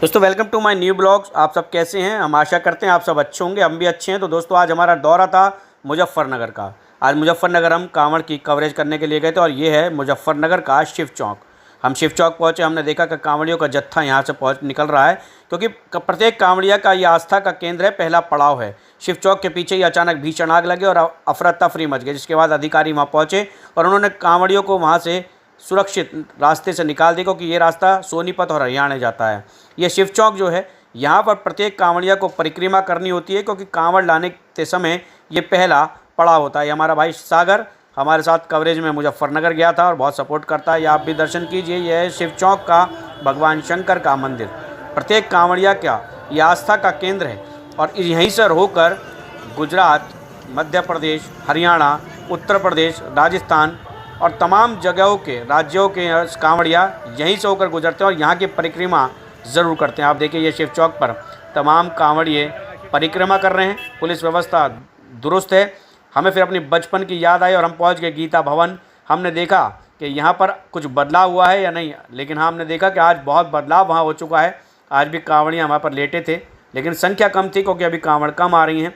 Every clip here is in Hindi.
दोस्तों welcome to my new blogs. आप सब कैसे हैं? हम आशा करते हैं आप सब अच्छे होंगे, हम भी अच्छे हैं। तो दोस्तों आज हमारा दौरा था मुजफ्फरनगर का। आज मुजफ्फरनगर हम कांवड़ की कवरेज करने के लिए गए थे और ये है मुजफ्फरनगर का शिव चौक। हम शिव चौक पहुँचे, हमने देखा कि कांवड़ियों का जत्था यहाँ से निकल रहा है, क्योंकि प्रत्येक कांवड़िया का ये आस्था का केंद्र है, पहला पड़ाव है। शिव चौक के पीछे ही अचानक भीषण आग लगे और अफरा तफरी मच गई, जिसके बाद अधिकारी वहाँ पहुँचे और उन्होंने कांवड़ियों को वहाँ से सुरक्षित रास्ते से निकाल दिया, क्योंकि ये रास्ता सोनीपत और हरियाणा जाता है। ये शिव चौक जो है, यहाँ पर प्रत्येक कांवड़िया को परिक्रमा करनी होती है, क्योंकि कांवड़ लाने के समय ये पहला पड़ाव होता है। हमारा भाई सागर हमारे साथ कवरेज में मुजफ्फरनगर गया था और बहुत सपोर्ट करता है। ये आप भी दर्शन कीजिए। यह है शिव चौक का भगवान शंकर का मंदिर। प्रत्येक कांवड़िया का ये आस्था का केंद्र है और यहीं से होकर गुजरात, मध्य प्रदेश, हरियाणा, उत्तर प्रदेश, राजस्थान और तमाम जगहों के राज्यों के कांवड़िया यहीं से होकर गुजरते हैं और यहाँ की परिक्रमा ज़रूर करते हैं। आप देखिए ये शिव चौक पर तमाम कांवड़िए परिक्रमा कर रहे हैं। पुलिस व्यवस्था दुरुस्त है। हमें फिर अपनी बचपन की याद आई और हम पहुँच गए गीता भवन। हमने देखा कि यहाँ पर कुछ बदलाव हुआ है या नहीं, लेकिन हाँ हमने देखा कि आज बहुत बदलाव वहाँ हो चुका है। आज भी कांवड़ियाँ वहाँ पर लेटे थे, लेकिन संख्या कम थी, क्योंकि अभी कांवड़ कम आ रही हैं।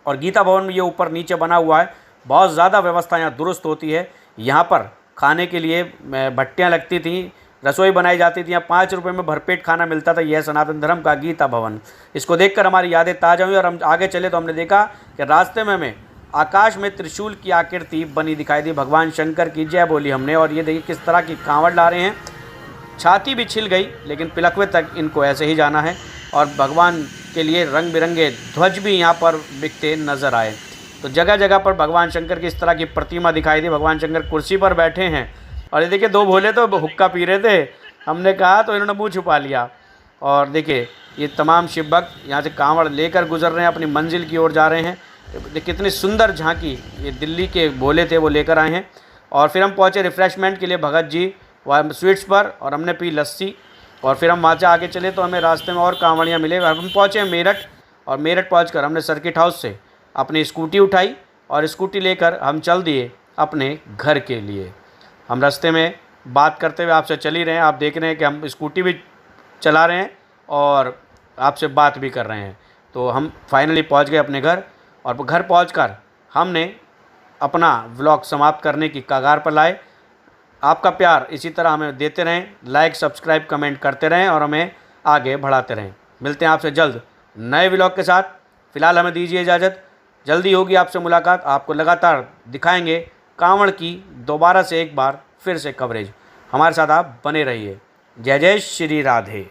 और गीता भवन में ये ऊपर नीचे बना हुआ है, बहुत ज़्यादा व्यवस्था यहाँ दुरुस्त होती है। यहाँ पर खाने के लिए भट्टियाँ लगती थी, रसोई बनाई जाती थी। यहाँ 5 रुपये में भरपेट खाना मिलता था। यह सनातन धर्म का गीता भवन। इसको देखकर हमारी यादें ताज़ा हुई और हम आगे चले तो हमने देखा कि रास्ते में हमें आकाश में त्रिशूल की आकृति बनी दिखाई दी। भगवान शंकर की जय बोली हमने और ये देखिए किस तरह की कांवड़ ला रहे हैं। छाती भी छिल गई, लेकिन पिलखवे तक इनको ऐसे ही जाना है। और भगवान के लिए रंग बिरंगे ध्वज भी यहाँ पर बिकते नज़र आए। तो जगह जगह पर भगवान शंकर की इस तरह की प्रतिमा दिखाई दी। भगवान शंकर कुर्सी पर बैठे हैं और ये देखिए 2 भोले तो हुक्का पी रहे थे। हमने कहा तो इन्होंने मुँह छुपा लिया। और देखिए ये तमाम शिव भक्त यहाँ से कांवड़ लेकर गुजर रहे हैं, अपनी मंजिल की ओर जा रहे हैं। देखिए कितनी सुंदर झांकी ये दिल्ली के भोले थे वो लेकर आए हैं। और फिर हम पहुँचे रिफ़्रेशमेंट के लिए भगत जी स्वीट्स पर और हमने पी लस्सी। और फिर हम वहाँ से आगे चले तो हमें रास्ते में और कांवड़ियाँ मिले। हम पहुँचे मेरठ और मेरठ पहुँचकर हमने सर्किट हाउस से अपनी स्कूटी उठाई और स्कूटी लेकर हम चल दिए अपने घर के लिए। हम रास्ते में बात करते हुए आपसे चल ही रहे हैं। आप देख रहे हैं कि हम स्कूटी भी चला रहे हैं और आपसे बात भी कर रहे हैं। तो हम फाइनली पहुंच गए अपने घर और घर पहुंचकर हमने अपना व्लॉग समाप्त करने की कगार पर लाए। आपका प्यार इसी तरह हमें देते रहें, लाइक सब्सक्राइब कमेंट करते रहें और हमें आगे बढ़ाते रहें। मिलते हैं आपसे जल्द नए व्लॉग के साथ। फ़िलहाल हमें दीजिए इजाज़त। जल्दी होगी आपसे मुलाकात। आपको लगातार दिखाएंगे कांवड़ की दोबारा से एक बार फिर से कवरेज। हमारे साथ आप बने रहिए। जय जय श्री राधे।